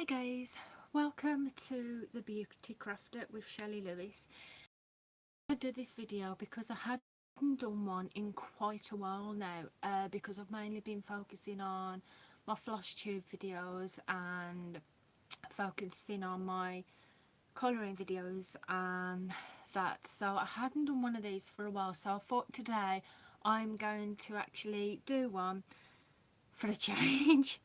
Hi guys, welcome to the Beauty Crafter with Shelley Lewis. I did this video because I hadn't done one in quite a while now, because I've mainly been focusing on my floss tube videos and focusing on my colouring videos and that, so I hadn't done one of these for a while, so I thought today I'm going to actually do one for a change.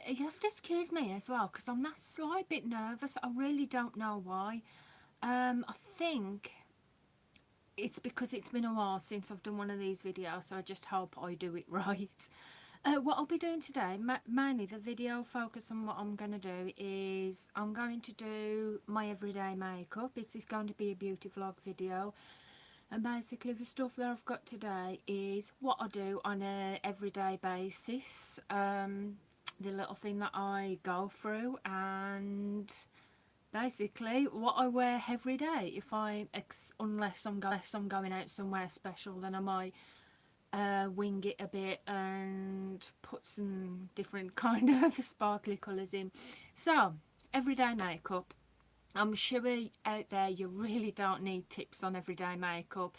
You have to excuse me as well because I'm that slight bit nervous. I really don't know why. I think it's because it's been a while since I've done one of these videos, so I just hope I do it right. What I'll be doing today, mainly the video focus on what I'm going to do is I'm going to do my everyday makeup. It's going to be a beauty vlog video. And basically the stuff that I've got today is what I do on a everyday basis. The little thing that I go through, and basically what I wear every day. If unless I'm going out somewhere special, then I might wing it a bit and put some different kind of sparkly colours in. So everyday makeup. I'm sure out there you really don't need tips on everyday makeup.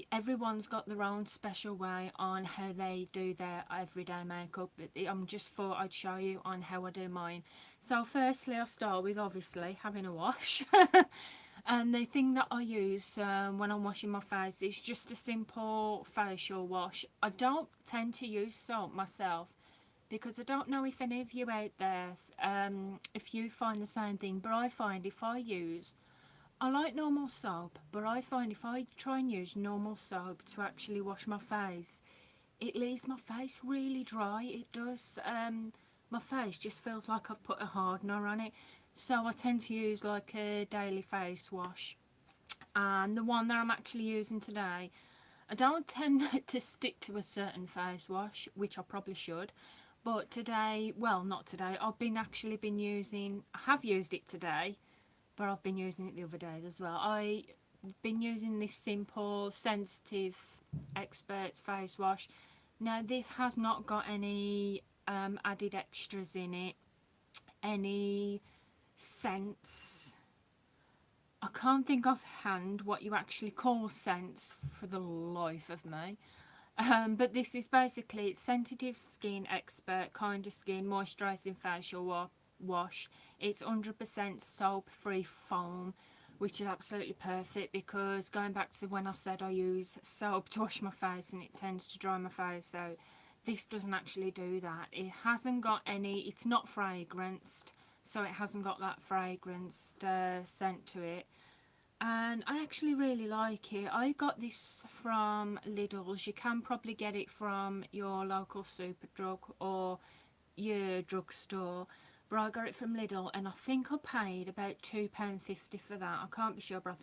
Everyone's got their own special way on how they do their everyday makeup. I'm just thought I'd show you on how I do mine. So firstly I'll start with obviously having a wash. And the thing that I use when I'm washing my face is just a simple facial wash. I don't tend to use soap myself because I don't know if any of you out there, if you find the same thing, but I find I like normal soap, but I find if I try and use normal soap to actually wash my face, it leaves my face really dry. It does. My face just feels like I've put a hardener on it. So I tend to use like a daily face wash. And the one that I'm actually using today, I don't tend to stick to a certain face wash, which I probably should. But today, well, not today, I have used it today, but I've been using it the other days as well. I've been using this simple sensitive experts face wash. Now this has not got any added extras in it, any scents. I can't think offhand what you actually call scents for the life of me. But this is basically it's sensitive skin expert kind of skin moisturising facial wash. It's 100% soap free foam, which is absolutely perfect because going back to when I said I use soap to wash my face and it tends to dry my face out, this doesn't actually do that. It hasn't got any, it's not fragranced, so it hasn't got that fragranced scent to it. And I actually really like it. I got this from Lidl's. You can probably get it from your local Superdrug or your drugstore, but I got it from Lidl and I think I paid about £2.50 for that. I can't be sure, but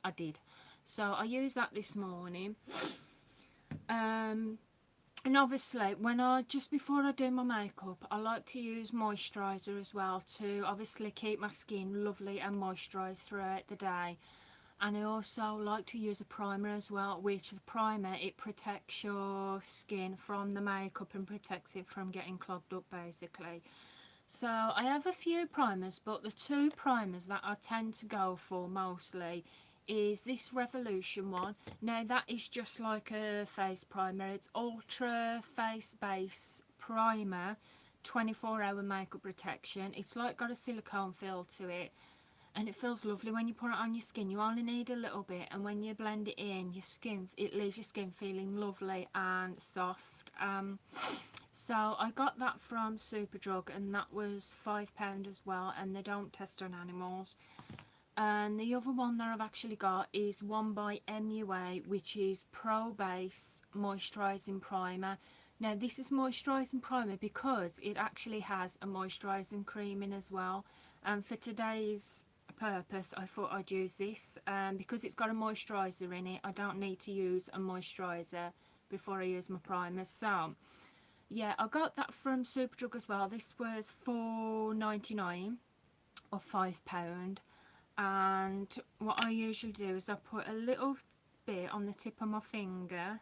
I did. So I used that this morning. And obviously just before I do my makeup, I like to use moisturiser as well to obviously keep my skin lovely and moisturised throughout the day. And I also like to use a primer as well, which the primer, it protects your skin from the makeup and protects it from getting clogged up basically. So I have a few primers, but the two primers that I tend to go for mostly is this Revolution one. Now that is just like a face primer. It's Ultra Face Base Primer, 24-hour makeup protection. It's like got a silicone feel to it and it feels lovely when you put it on your skin. You only need a little bit, and when you blend it in, it leaves your skin feeling lovely and soft. So I got that from Superdrug and that was £5 as well, and they don't test on animals. And the other one that I've actually got is one by MUA, which is Pro Base Moisturising Primer. Now this is moisturising primer because it actually has a moisturising cream in as well, and for today's purpose I thought I'd use this. Because it's got a moisturiser in it, I don't need to use a moisturiser before I use my primer. So yeah, I got that from Superdrug as well. This was £4.99 or £5. And what I usually do is I put a little bit on the tip of my finger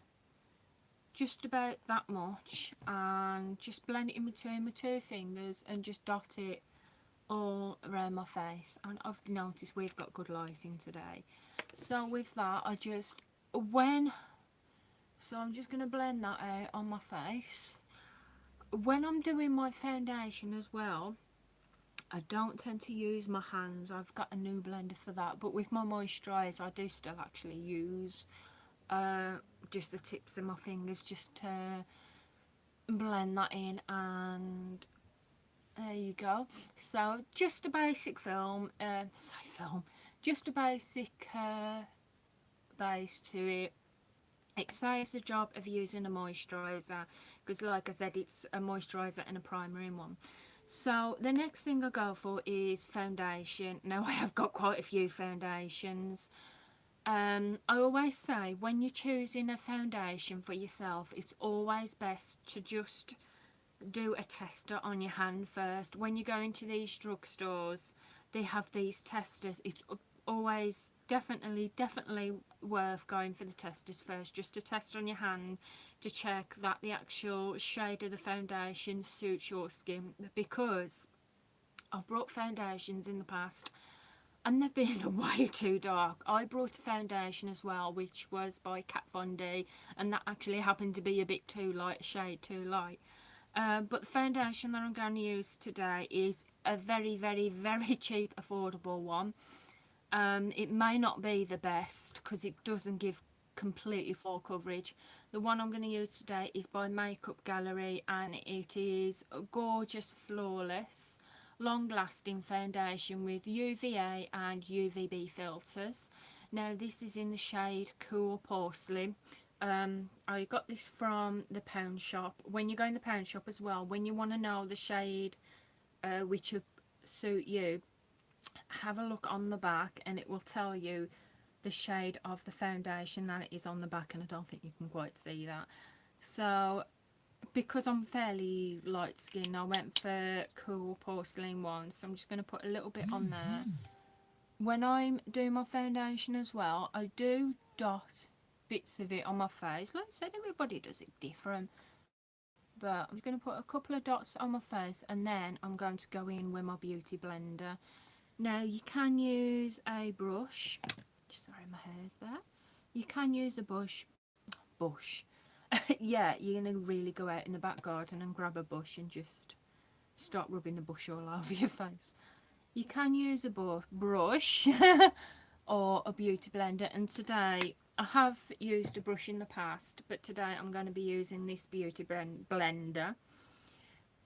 just about that much, and just blend it in between my two fingers and just dot it all around my face. And I've noticed we've got good lighting today, so with that I just so I'm just going to blend that out on my face. When I'm doing my foundation as well, I don't tend to use my hands. I've got a new blender for that, but with my moisturiser I do still actually use just the tips of my fingers just to blend that in. And there you go. So just a basic just a basic base to it. It saves the job of using a moisturiser, because like I said, it's a moisturiser and a primer in one. So the next thing I go for is foundation. Now I have got quite a few foundations. I always say when you're choosing a foundation for yourself, it's always best to just do a tester on your hand first. When you go into these drugstores, they have these testers. It's always definitely worth going for the testers first, just to test on your hand to check that the actual shade of the foundation suits your skin, because I've brought foundations in the past and they've been way too dark. I brought a foundation as well which was by Kat Von D, and that actually happened to be a bit too light, a shade too light. But the foundation that I'm going to use today is a very cheap, affordable one. It may not be the best because it doesn't give completely full coverage. The one I'm going to use today is by Makeup Gallery, and it is a gorgeous, flawless, long-lasting foundation with UVA and UVB filters. Now this is in the shade Cool Porcelain. I got this from the pound shop. When you go in the pound shop as well, when you want to know the shade which will suit you, have a look on the back and it will tell you the shade of the foundation that it is on the back, and I don't think you can quite see that. So because I'm fairly light skinned, I went for Cool Porcelain one, so I'm just going to put a little bit on there. When I'm doing my foundation as well, I do dot bits of it on my face. Like I said, everybody does it different, but I'm just going to put a couple of dots on my face, and then I'm going to go in with my beauty blender. Now you can use a brush. Sorry, my hair's there. You can use a bush. Yeah, you're going to really go out in the back garden and grab a bush and just start rubbing the bush all over your face. You can use a brush or a beauty blender, and today I have used a brush in the past, but today I'm going to be using this beauty blender.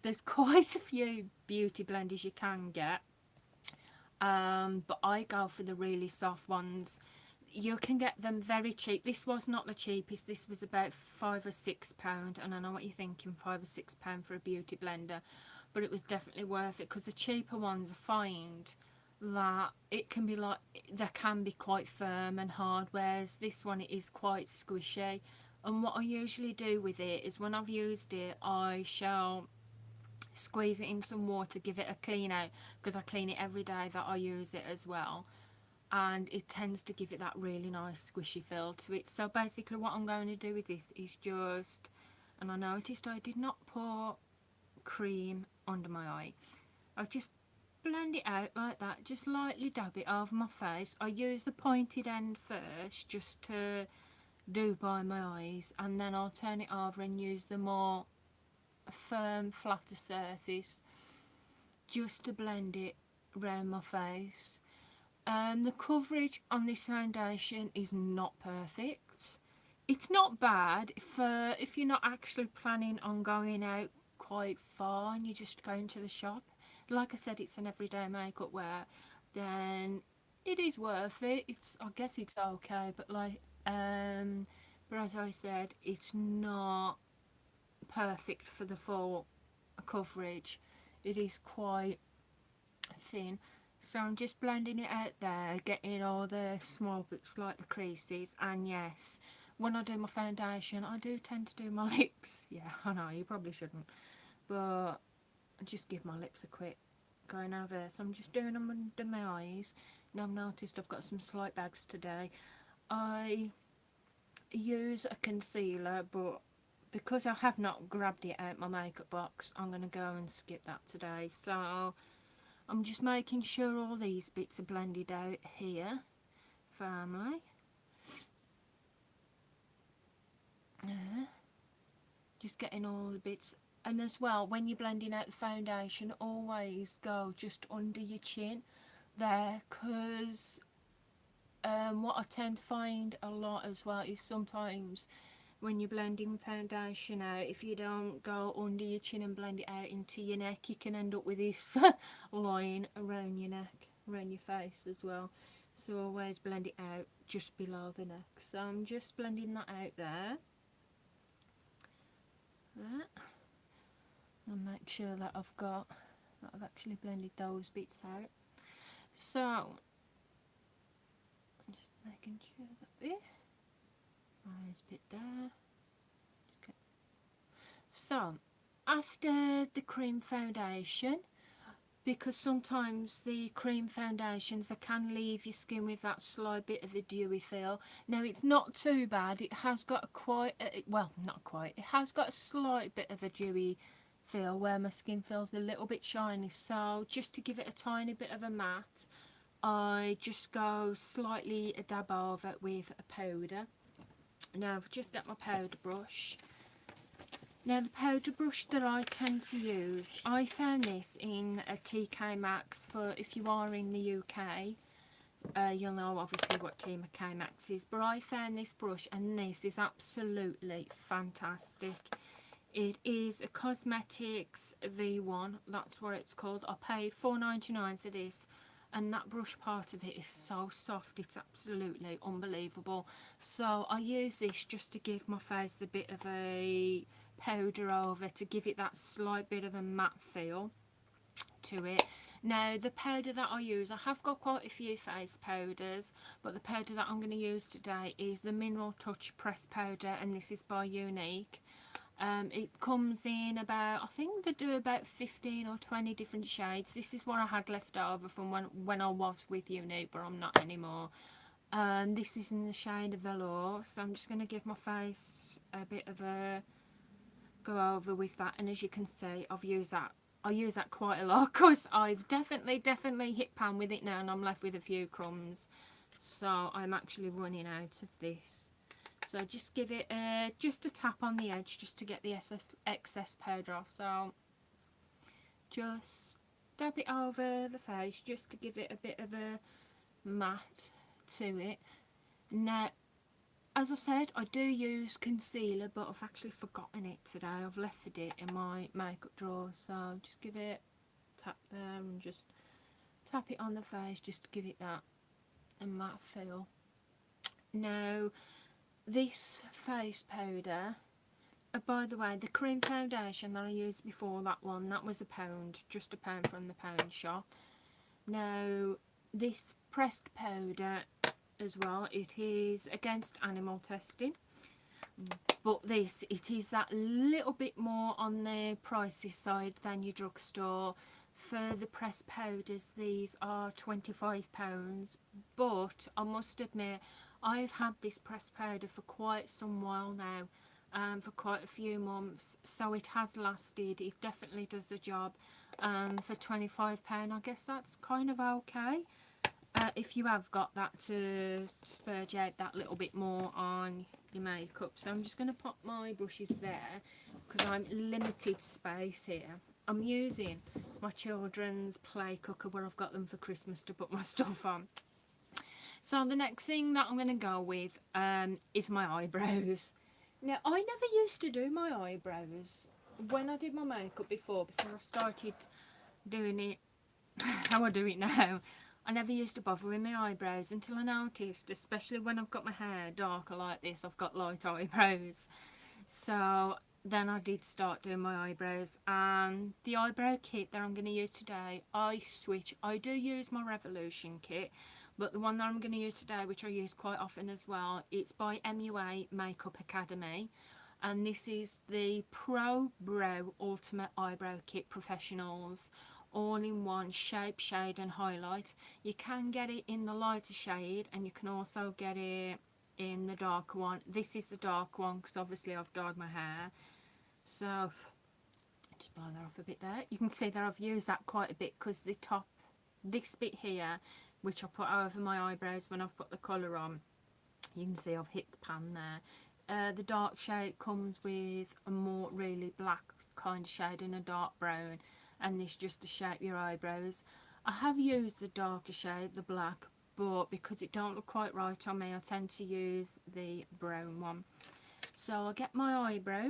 There's quite a few beauty blenders you can get, but I go for the really soft ones. You can get them very cheap. This was not the cheapest. This was about £5 or £6, and I know what you're thinking, £5 or £6 for a beauty blender, but it was definitely worth it, because the cheaper ones I find that it can be like, they can be quite firm and hard, whereas this one it is quite squishy. And what I usually do with it is, when I've used it, I shall squeeze it in some water, give it a clean out, because I clean it every day that I use it as well, and it tends to give it that really nice squishy feel to it. So basically what I'm going to do with this is just, and I noticed I did not pour cream under my eye, I just blend it out like that, just lightly dab it over my face. I use the pointed end first just to do by my eyes, and then I'll turn it over and use the more firm, flatter surface just to blend it around my face. The coverage on this foundation is not perfect. It's not bad if you're not actually planning on going out quite far and you're just going to the shop. Like I said, it's an everyday makeup wear, then it is worth it. I guess it's okay, but but as I said, it's not perfect for the full coverage. It is quite thin. So I'm just blending it out there, getting all the small bits like the creases. And yes, when I do my foundation, I do tend to do my lips. Yeah, I know, you probably shouldn't, but I just give my lips a quick going over there. So I'm just doing them under my eyes. Now I've noticed I've got some slight bags today. I use a concealer, but because I have not grabbed it out my makeup box, I'm going to go and skip that today. So I'm just making sure all these bits are blended out here firmly. Just getting all the bits. And as well, when you're blending out the foundation, always go just under your chin there, because what I tend to find a lot as well is sometimes when you're blending foundation out, if you don't go under your chin and blend it out into your neck, you can end up with this line around your neck, around your face as well. So always blend it out just below the neck. So I'm just blending that out there. And make sure that I've actually blended those bits out. So just making sure that eyes bit there. Okay. So after the cream foundation, because sometimes the cream foundations, they can leave your skin with that slight bit of a dewy feel. Now it's not too bad, it has got it has got a slight bit of a dewy feel where my skin feels a little bit shiny. So just to give it a tiny bit of a matte, I just go slightly a dab over with a powder. Now I've just got my powder brush. Now the powder brush that I tend to use, I found this in a TK Maxx. For if you are in the UK, you'll know obviously what TK Maxx is, but I found this brush and this is absolutely fantastic. It is a Cosmetics V1, that's what it's called. I paid £4.99 for this, and that brush part of it is so soft, it's absolutely unbelievable. So I use this just to give my face a bit of a powder over, to give it that slight bit of a matte feel to it. Now the powder that I use, I have got quite a few face powders, but the powder that I'm going to use today is the Mineral Touch Pressed Powder, and this is by Unique. It comes in about, I think they do about 15 or 20 different shades. This is what I had left over from when I was with Unique, but I'm not anymore. This is in the shade of Velour, so I'm just going to give my face a bit of a go over with that. And as you can see, I use that quite a lot, because I've definitely hit pan with it now, and I'm left with a few crumbs. So I'm actually running out of this. So just give it just a tap on the edge, just to get the excess powder off. So just dab it over the face, just to give it a bit of a matte to it. Now, as I said, I do use concealer, but I've actually forgotten it today. I've left it in my makeup drawer. So just give it a tap there, and just tap it on the face, just to give it that a matte feel. Now, this face powder, by the way, the cream foundation that I used before, that was £1, just £1 from the pound shop. Now this pressed powder as well, it is against animal testing, but it is that little bit more on the pricey side than your drugstore. For the pressed powders, these are £25, but I must admit, I've had this pressed powder for quite some while now, for quite a few months, so it has lasted. It definitely does the job. For £25, I guess that's kind of okay, if you have got that to spurge out that little bit more on your makeup. So I'm just going to pop my brushes there, because I'm limited space here. I'm using my children's play cooker where I've got them for Christmas to put my stuff on. So the next thing that I'm going to go with is my eyebrows. Now, I never used to do my eyebrows when I did my makeup before I started doing it how I do it now. I never used to bother with my eyebrows until I noticed, especially when I've got my hair darker like this, I've got light eyebrows. So then I did start doing my eyebrows, and the eyebrow kit that I'm going to use today, I do use my Revolution kit, but the one that I'm going to use today, which I use quite often as well, it's by MUA Makeup Academy, and this is the Pro Brow Ultimate Eyebrow Kit Professionals, all in one shape, shade and highlight. You can get it in the lighter shade, and you can also get it in the darker one. This is the dark one because obviously I've dyed my hair. So just blow that off a bit there. You can see that I've used that quite a bit because the top, this bit here, which I put over my eyebrows when I've put the colour on, you can see I've hit the pan there. The dark shade comes with a more really black kind of shade and a dark brown, and this just to shape your eyebrows. I have used the darker shade, the black, but because it don't look quite right on me, I tend to use the brown one. So I get my eyebrow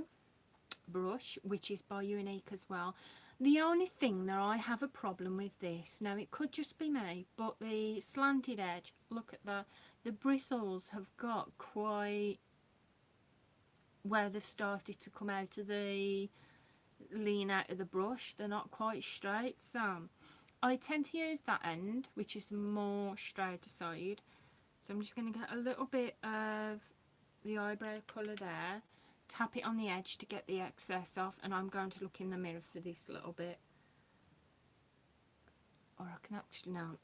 brush, which is by Unique as well. The only thing that I have a problem with this, now it could just be me, but the slanted edge, look at the bristles have got quite where they've started to come out of the lean out of the brush. They're not quite straight, so I tend to use that end, which is more straighter side. So I'm just going to get a little bit of the eyebrow colour there, tap it on the edge to get the excess off, and I'm going to look in the mirror for this little bit. Or I can actually, no.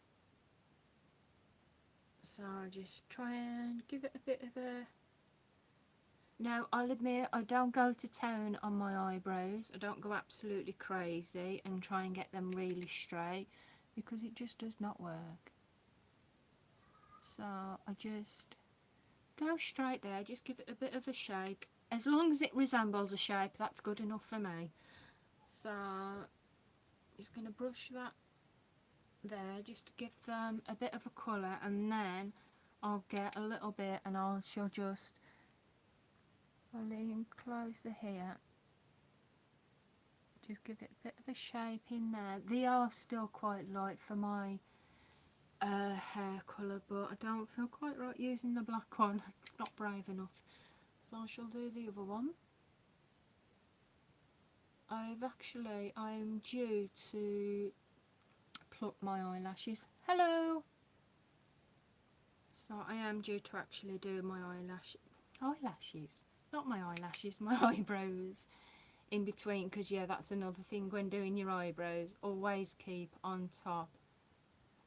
So I'll just try and give it a bit of a... Now, I'll admit, I don't go to town on my eyebrows. I don't go absolutely crazy and try and get them really straight, because it just does not work. So I just go straight there, just give it a bit of a shape. As long as it resembles a shape, that's good enough for me. So just going to brush that there just to give them a bit of a colour, and then I'll get a little bit and I shall just lean closer here, just give it a bit of a shape in there. They are still quite light for my hair colour, but I don't feel quite right using the black one. Not brave enough, so I shall do the other one. I'm due to pluck my eyelashes. Hello! So I am due to actually do my eyelashes, not my eyelashes, my eyebrows in between, because yeah, that's another thing when doing your eyebrows. Always keep on top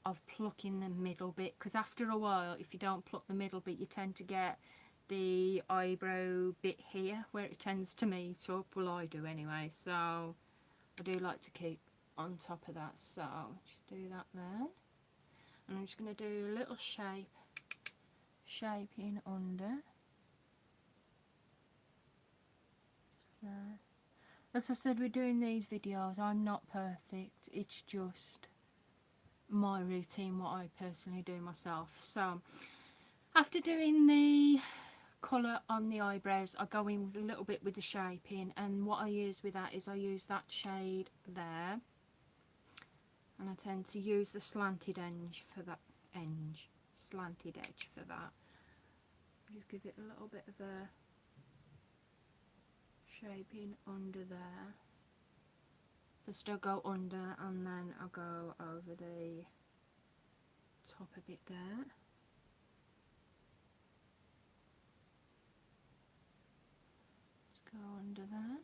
of plucking the middle bit, because after a while, if you don't pluck the middle bit, you tend to get the eyebrow bit here where it tends to meet up. Well, I do anyway, so I do like to keep on top of that. So just do that there, and I'm just going to do a little shaping under there. As I said, we're doing these videos, I'm not perfect, it's just my routine, what I personally do myself. So after doing the colour on the eyebrows, I go in a little bit with the shaping, and what I use with that is I use that shade there, and I tend to use the slanted edge for that. Just give it a little bit of a shaping under there. First I'll go under, and then I'll go over the top a bit there. Just go under there,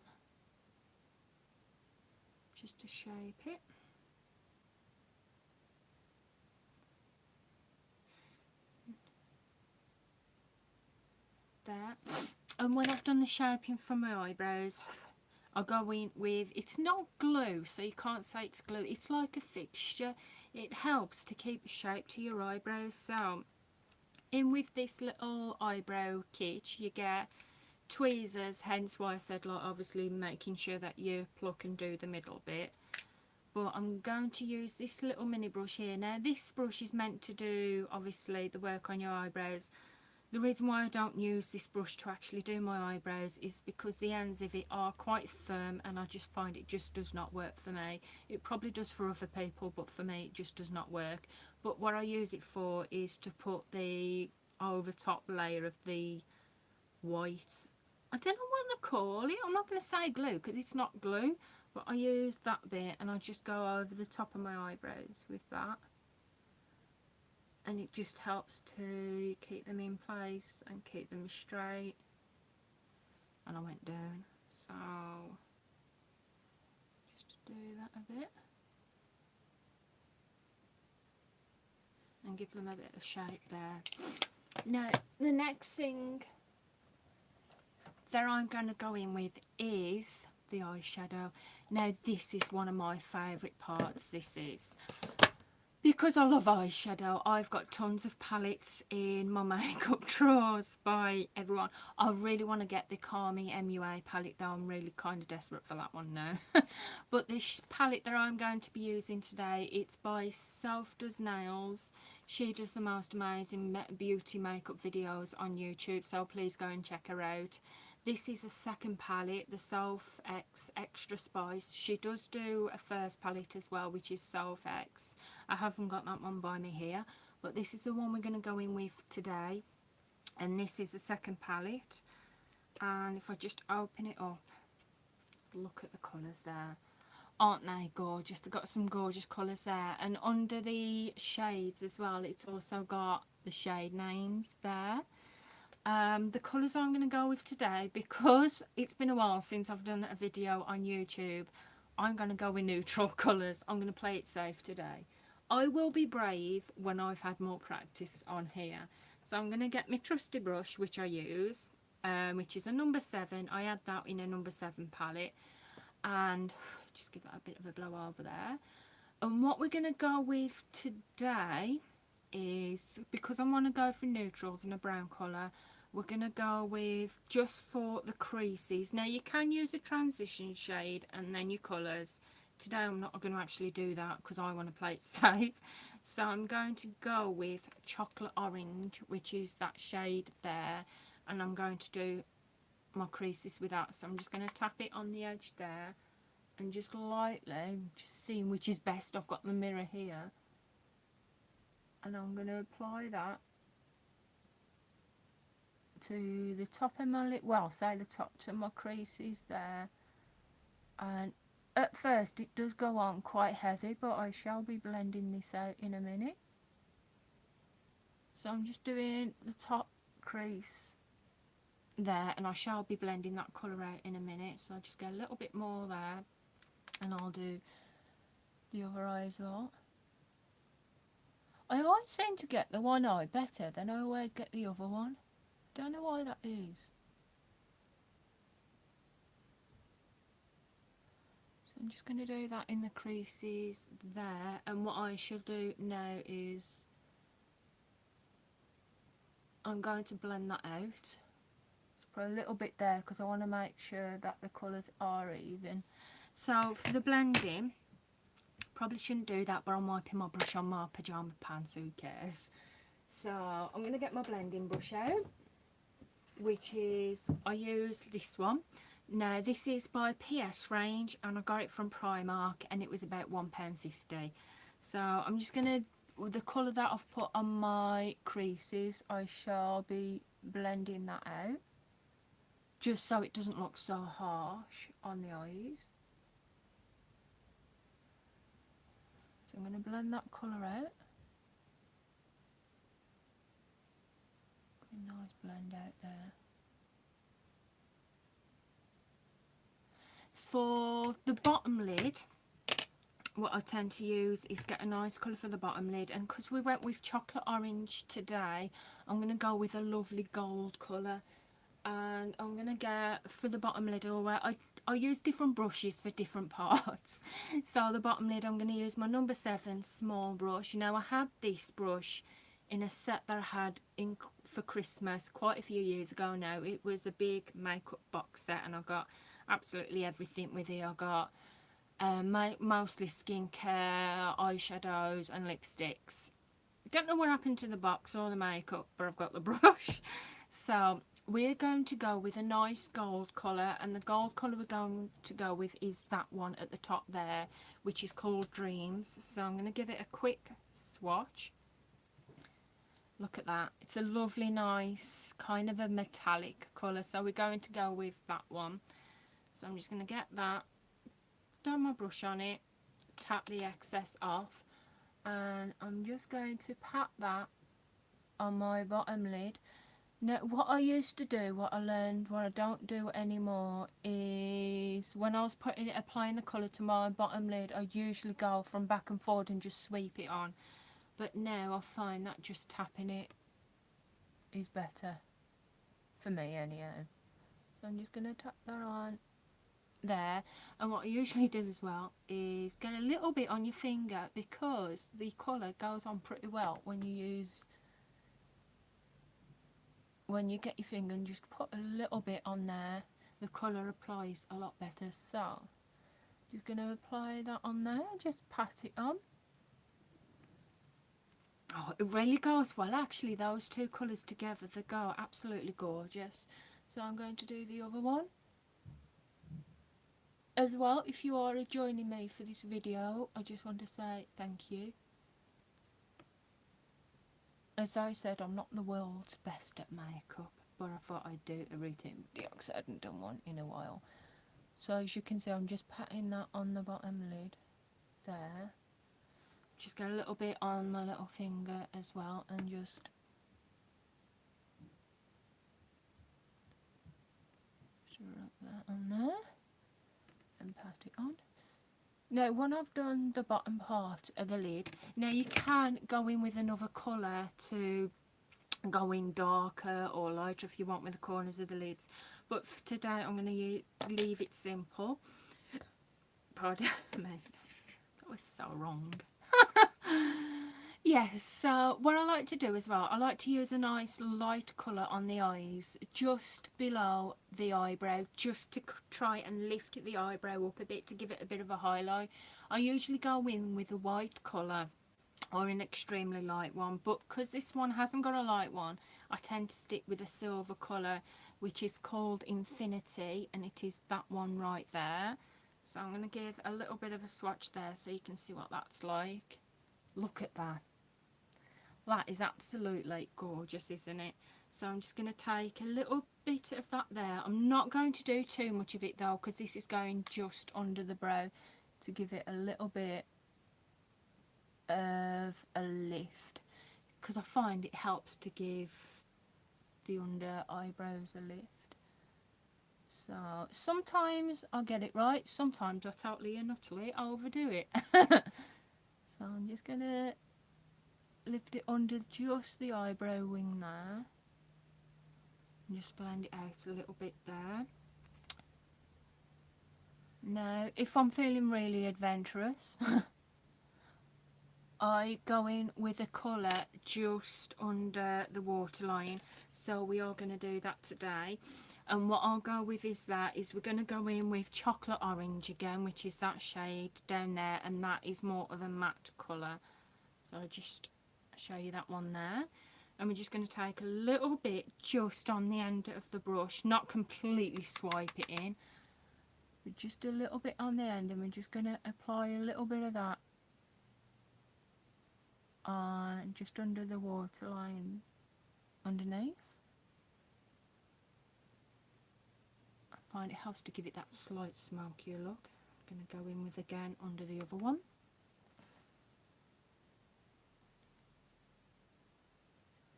just to shape it. There. And when I've done the shaping from my eyebrows, I'll go in with, it's not glue, so you can't say it's glue, it's like a fixture. It helps to keep a shape to your eyebrows. So in with this little eyebrow kit, you get tweezers, hence why I said, like, obviously making sure that you pluck and do the middle bit. But I'm going to use this little mini brush here. Now this brush is meant to do obviously the work on your eyebrows. The reason why I don't use this brush to actually do my eyebrows is because the ends of it are quite firm, and I just find it just does not work for me. It probably does for other people, but for me it just does not work. But what I use it for is to put the over top layer of the white, I don't know what to call it, I'm not going to say glue because it's not glue, but I use that bit and I just go over the top of my eyebrows with that. And it just helps to keep them in place and keep them straight. And I went down, so just to do that a bit and give them a bit of shape there. Now, the next thing that I'm going to go in with is the eyeshadow. Now, this is one of my favourite parts. This is because I love eyeshadow. I've got tons of palettes in my makeup drawers by everyone. I really want to get the Calming MUA palette though. I'm really kind of desperate for that one now. But this palette that I'm going to be using today, it's by Self Does Nails. She does the most amazing beauty makeup videos on YouTube, so please go and check her out. This is a second palette, the Self X Extra Spice. She does do a first palette as well, which is Self X. I haven't got that one by me here, but this is the one we're going to go in with today. And this is the second palette. And if I just open it up, look at the colours there. Aren't they gorgeous? They've got some gorgeous colours there. And under the shades as well, it's also got the shade names there. The colours I'm going to go with today, because it's been a while since I've done a video on YouTube, I'm going to go with neutral colours. I'm going to play it safe today. I will be brave when I've had more practice on here. So I'm going to get my trusty brush, which I use, which is a number 7. I had that in a number 7 palette. And just give it a bit of a blow over there. And what we're going to go with today is, because I want to go for neutrals in a brown colour, we're going to go with, just for the creases. Now you can use a transition shade and then your colours. Today I'm not going to actually do that because I want to play it safe. So I'm going to go with chocolate orange, which is that shade there. And I'm going to do my creases with that. So I'm just going to tap it on the edge there. And just lightly, just seeing which is best. I've got the mirror here. And I'm going to apply that to the top of my lip, well, say the top to my creases there. And at first it does go on quite heavy, but I shall be blending this out in a minute. So I'm just doing the top crease there, and I shall be blending that colour out in a minute. So I'll just get a little bit more there, and I'll do the other eye as well. I always seem to get the one eye better than I always get the other one. Don't know why that is. So I'm just going to do that in the creases there, and what I shall do now is I'm going to blend that out. Just put a little bit there because I want to make sure that the colours are even. So for the blending, probably shouldn't do that, but I'm wiping my brush on my pyjama pants, who cares. So I'm going to get my blending brush out, which is, I use this one. Now this is by PS Range and I got it from Primark and it was about £1.50. So I'm just going to, with the colour that I've put on my creases, I shall be blending that out, just so it doesn't look so harsh on the eyes. So I'm going to blend that colour out. A nice blend out there. For the bottom lid, what I tend to use is get a nice colour for the bottom lid, and because we went with chocolate orange today, I'm going to go with a lovely gold colour. And I'm going to get, for the bottom lid, I use different brushes for different parts. So the bottom lid, I'm going to use my number 7 small brush. Now I had this brush in a set that I had in for Christmas quite a few years ago now. It was a big makeup box set and I got absolutely everything with it. I got mostly skincare, eyeshadows and lipsticks. Don't know what happened to the box or the makeup, but I've got the brush. So we're going to go with a nice gold colour, and the gold colour we're going to go with is that one at the top there, which is called Dreams. So I'm going to give it a quick swatch. Look at that. It's a lovely, nice, kind of a metallic colour. So we're going to go with that one. So I'm just going to get that, dab my brush on it, tap the excess off, and I'm just going to pat that on my bottom lid. Now, what I used to do, what I learned, what I don't do anymore, is when I was applying the colour to my bottom lid, I usually go from back and forward and just sweep it on. But now I find that just tapping it is better for me anyhow. So I'm just going to tap that on there. And what I usually do as well is get a little bit on your finger, because the colour goes on pretty well when you get your finger and just put a little bit on there. The colour applies a lot better. So just going to apply that on there, just pat it on. Oh, it really goes well actually, those two colours together, they go absolutely gorgeous. So I'm going to do the other one as well. If you are joining me for this video, I just want to say thank you. As I said, I'm not the world's best at makeup, but I thought I'd do a routine video because I hadn't done one in a while. So as you can see, I'm just patting that on the bottom lid there. Just get a little bit on my little finger as well, and just rub that on there and pat it on. Now when I've done the bottom part of the lid, now you can go in with another colour to go in darker or lighter if you want with the corners of the lids, but for today I'm going to leave it simple. Pardon me, that was so wrong. Yes, so what I like to do as well, I like to use a nice light colour on the eyes just below the eyebrow, just to try and lift the eyebrow up a bit to give it a bit of a highlight. I usually go in with a white colour or an extremely light one, but because this one hasn't got a light one, I tend to stick with a silver colour, which is called Infinity, and it is that one right there. So I'm going to give a little bit of a swatch there so you can see what that's like. Look at that. That is absolutely gorgeous, isn't it? So I'm just going to take a little bit of that there. I'm not going to do too much of it though, because this is going just under the brow to give it a little bit of a lift, because I find it helps to give the under eyebrows a lift. So sometimes I get it right, sometimes I totally and utterly overdo it. So I'm just going to lift it under just the eyebrow wing there and just blend it out a little bit there. Now if I'm feeling really adventurous, I go in with a colour just under the waterline, so we are going to do that today. And what I'll go with is we're going to go in with chocolate orange again, which is that shade down there, and that is more of a matte colour. So I'll just show you that one there. And we're just going to take a little bit just on the end of the brush, not completely swipe it in, but just a little bit on the end, and we're just going to apply a little bit of that on just under the waterline underneath. I find it helps to give it that slight smokier look. I'm going to go in with again under the other one.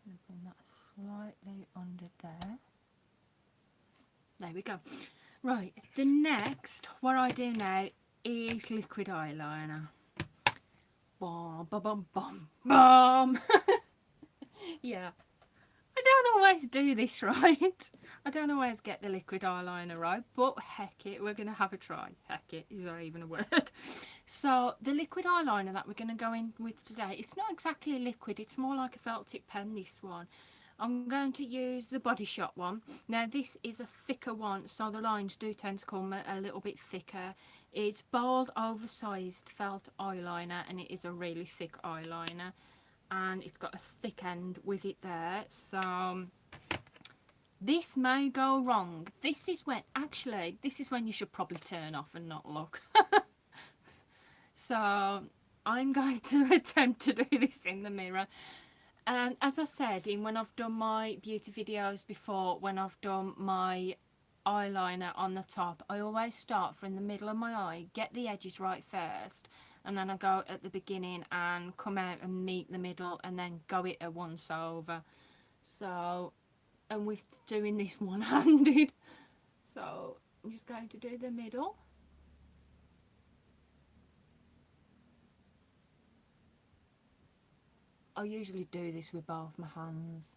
I'm going to bring that slightly under there. There we go. Right, the next, what I do now is liquid eyeliner. Bom, bum, bum, bum, bum. Yeah, I don't always do this right. I don't always get the liquid eyeliner right, but heck it, we're going to have a try. Heck it, is that even a word? So the liquid eyeliner that we're going to go in with today, it's not exactly liquid, it's more like a felt tip pen, this one. I'm going to use the Body Shop one. Now this is a thicker one, so the lines do tend to come a little bit thicker. It's bold, oversized felt eyeliner, and it is a really thick eyeliner, and it's got a thick end with it there. So this may go wrong. This is when you should probably turn off and not look. So I'm going to attempt to do this in the mirror. As I said, when I've done my beauty videos before, when I've done my eyeliner on the top, I always start from the middle of my eye, get the edges right first, and then I go at the beginning and come out and meet the middle, and then go it a once over. So, and with doing this one-handed, so I'm just going to do the middle. I usually do this with both my hands.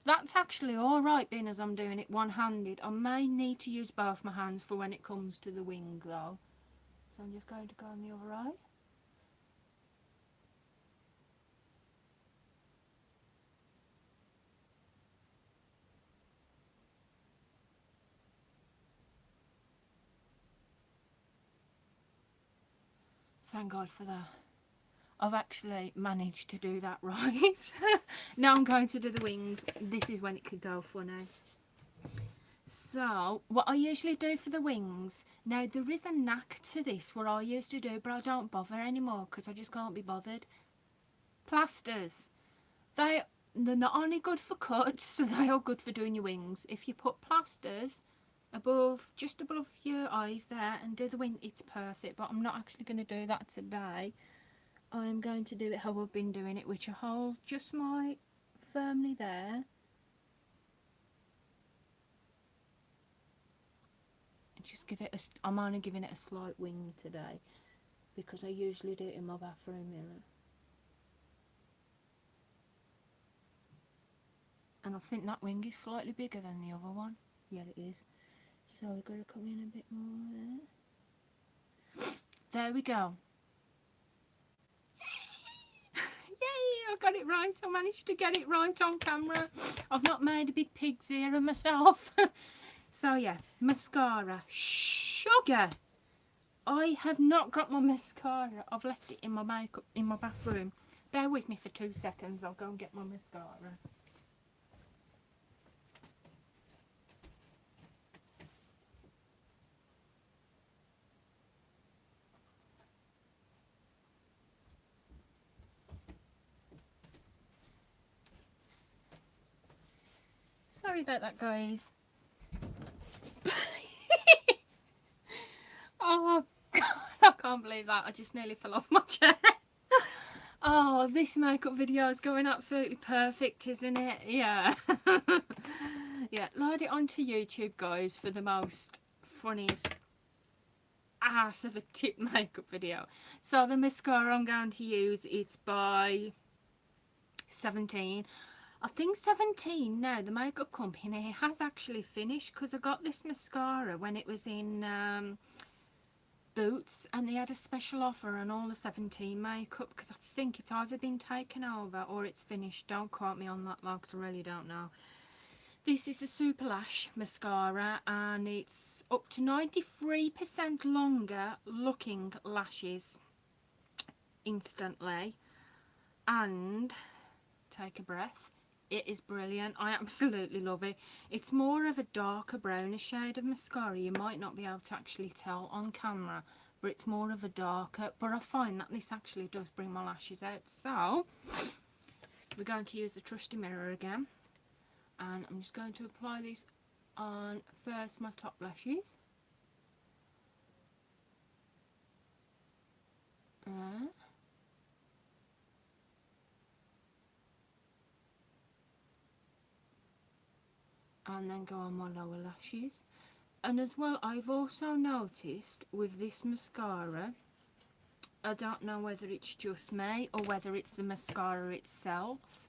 that's actually alright, being as I'm doing it one-handed. I may need to use both my hands for when it comes to the wing though. So I'm just going to go on the other eye. Thank God for that. I've actually managed to do that right. Now I'm going to do the wings. This is when it could go funny. So, what I usually do for the wings, now there is a knack to this where I used to do, but I don't bother anymore because I just can't be bothered. Plasters. They're not only good for cuts, they are good for doing your wings. If you put plasters above, just above your eyes there and do the wing, it's perfect. But I'm not actually going to do that today. I'm going to do it how I've been doing it, which I hold just my firmly there. Just give it I'm only giving it a slight wing today because I usually do it in my bathroom mirror, and I think that wing is slightly bigger than the other one. Yeah, it is. So we've got to come in a bit more there. There we go. Yay, I got it right. I managed to get it right on camera. I've not made a big pig's ear of myself. So yeah, mascara. Sugar! I have not got my mascara. I've left it in my makeup in my bathroom. Bear with me for 2 seconds. I'll go and get my mascara. Sorry about that, guys. Oh God, I can't believe that. I just nearly fell off my chair. Oh, this makeup video is going absolutely perfect, isn't it? Yeah. Yeah, load it onto YouTube, guys, for the most funniest ass of a tip makeup video. So the mascara I'm going to use, it's by 17. I think 17 now, the makeup company has actually finished, because I got this mascara when it was in Boots, and they had a special offer on all the 17 makeup, because I think it's either been taken over or it's finished. Don't quote me on that though, because I really don't know. This is a Super Lash mascara, and it's up to 93% longer looking lashes instantly. And take a breath, it is brilliant. I absolutely love it. It's more of a darker brownish shade of mascara. You might not be able to actually tell on camera, but it's more of a darker, but I find that this actually does bring my lashes out. So we're going to use the trusty mirror again, and I'm just going to apply this on first my top lashes. And then go on my lower lashes. And as well, I've also noticed with this mascara, I don't know whether it's just me or whether it's the mascara itself,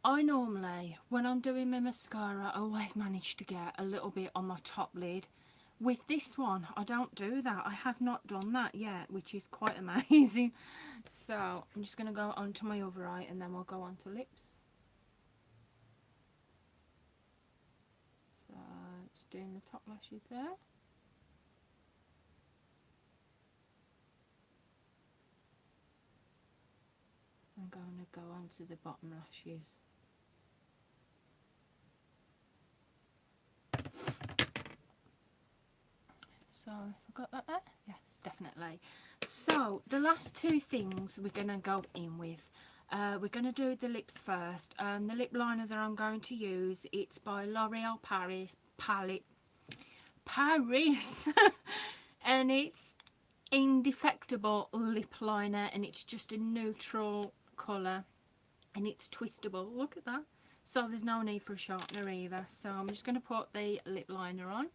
I normally, when I'm doing my mascara, I always manage to get a little bit on my top lid. With this one, I don't do that. I have not done that yet, which is quite amazing. So I'm just going to go onto my other eye, and then we'll go on to lips. So just doing the top lashes there. I'm going to go on to the bottom lashes. So have I got that there? Yes, definitely. So the last two things we're going to go in with. We're going to do the lips first, and the lip liner that I'm going to use, it's by L'Oreal Paris, and it's Indefectible lip liner, and it's just a neutral colour, and it's twistable. Look at that. So there's no need for a sharpener either. So I'm just going to put the lip liner on.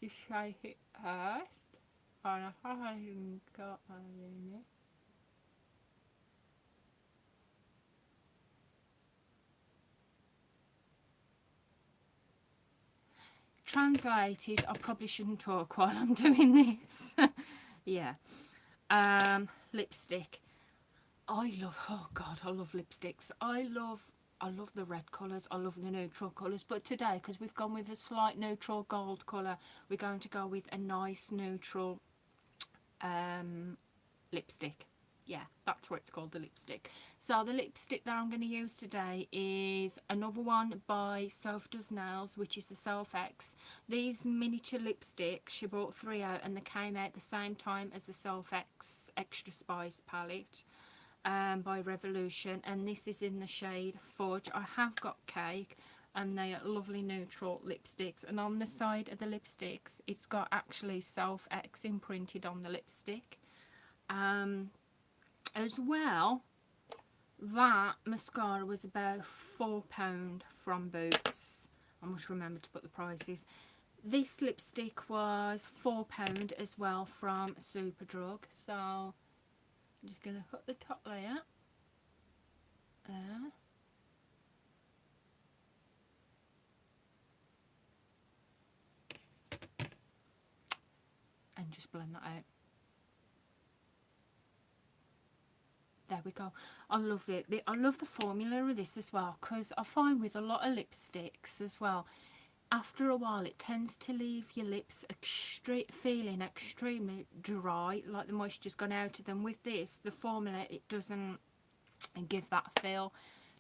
Just shake it first, and I haven't got my in it. translated, I probably shouldn't talk while I'm doing this. Yeah. Lipstick. I love, oh God, I love lipsticks. I love the red colours. I love the neutral colours. But today, because we've gone with a slight neutral gold colour, we're going to go with a nice neutral lipstick. Yeah, that's what it's called, the lipstick. So the lipstick that I'm going to use today is another one by Self Does Nails, which is the Self X. These miniature lipsticks, she brought 3 out and they came out the same time as the Self X Extra Spice palette by Revolution, and this is in the shade Fudge. I have got Cake, and they are lovely neutral lipsticks, and on the side of the lipsticks it's got actually Self X imprinted on the lipstick. As well, that mascara was about £4 from Boots. I must remember to put the prices. This lipstick was £4 as well from Superdrug. So I'm just going to put the top layer there. And just blend that out. There we go. I love it. I love the formula of this as well, because I find with a lot of lipsticks as well, after a while it tends to leave your lips feeling extremely dry, like the moisture's gone out of them. With this, the formula, it doesn't give that feel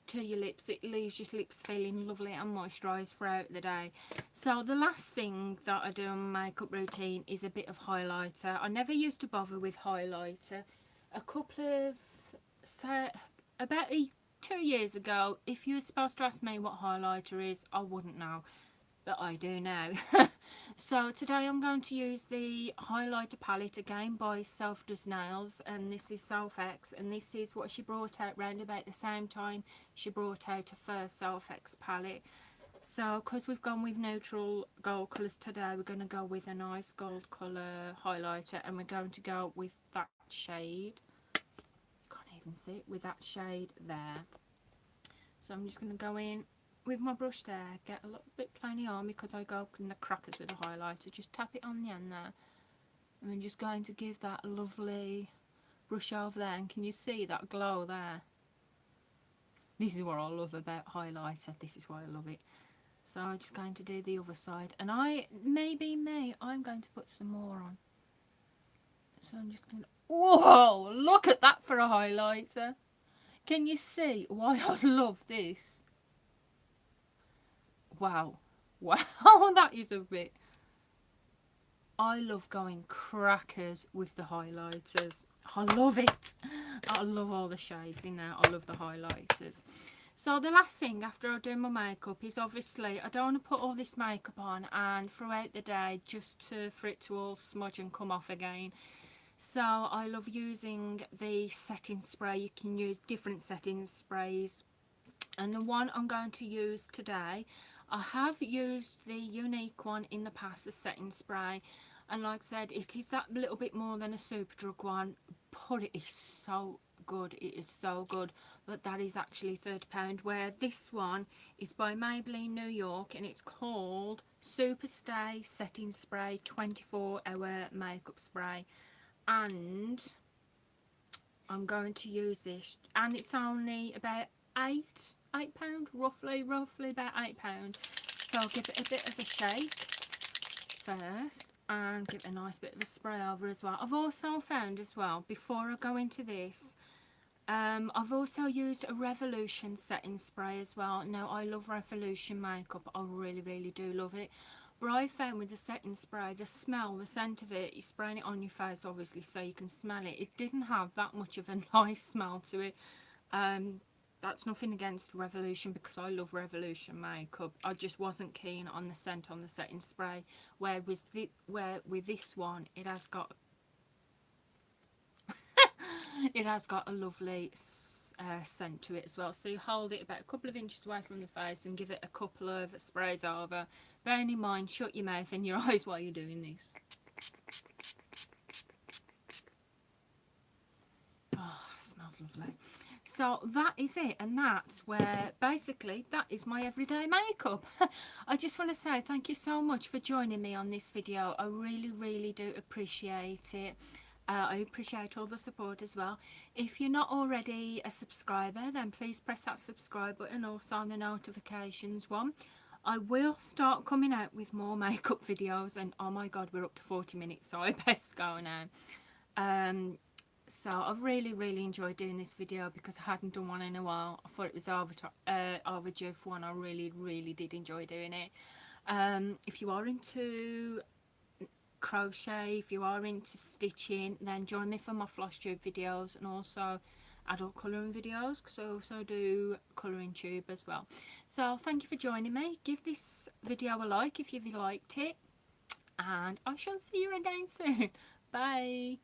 to your lips. It leaves your lips feeling lovely and moisturised throughout the day. So the last thing that I do on my makeup routine is a bit of highlighter. I never used to bother with highlighter. A couple of, about 2 years ago, if you were supposed to ask me what highlighter is, I wouldn't know, but I do now. So today I'm going to use the highlighter palette again by Self Does Nails, and this is Self X, and this is what she brought out round about the same time she brought out her first Self X palette. So because we've gone with neutral gold colours today, we're going to go with a nice gold colour highlighter, and we're going to go with that shade. See it with that shade there. So I'm just going to go in with my brush there, get a little bit plainy on because I go in the crackers with a highlighter, just tap it on the end there, and I'm just going to give that lovely brush over there. And can you see that glow there? This is what I love about highlighter. This is why I love it. So I'm just going to do the other side, and I'm going to put some more on. So I'm just going to, whoa, look at that for a highlighter. Can you see why I love this? Wow. Wow, that is a bit. I love going crackers with the highlighters. I love it. I love all the shades in there. I love the highlighters. So the last thing after I do my makeup is, obviously I don't want to put all this makeup on and throughout the day for it to all smudge and come off again. So I love using the setting spray. You can use different setting sprays, and the one I'm going to use today, I have used the Unique one in the past, the setting spray, and like I said, it is that little bit more than a Superdrug one, but it is so good. It is so good. But that is actually £30, where this one is by Maybelline New York, and it's called Super Stay Setting Spray 24-hour makeup spray. And I'm going to use this, and it's only about £8, roughly about £8. So I'll give it a bit of a shake first and give it a nice bit of a spray over as well. I've also found as well, before I go into this, I've also used a Revolution setting spray as well. Now I love Revolution makeup, I really do love it. But I found with the setting spray, the smell, the scent of it, you're spraying it on your face obviously so you can smell it. It didn't have that much of a nice smell to it. That's nothing against Revolution, because I love Revolution makeup. I just wasn't keen on the scent on the setting spray. Where with this one, it has got it has got a lovely scent to it as well. So you hold it about a couple of inches away from the face and give it a couple of sprays over. Bearing in mind, shut your mouth and your eyes while you're doing this. Oh, it smells lovely. So that is it, and that's where basically that is my everyday makeup. I just want to say thank you so much for joining me on this video. I really do appreciate it. I appreciate all the support as well. If you're not already a subscriber, then please press that subscribe button, also on the notifications one. I will start coming out with more makeup videos, and oh my god, we're up to 40 minutes, so I best go now. So I've really enjoyed doing this video because I hadn't done one in a while. I thought it was overdue for one. I really did enjoy doing it. If you are into crochet, if you are into stitching, then join me for my floss tube videos and also adult colouring videos, because I also do colouring tube as well. So thank you for joining me. Give this video a like if you've liked it, and I shall see you again soon. Bye.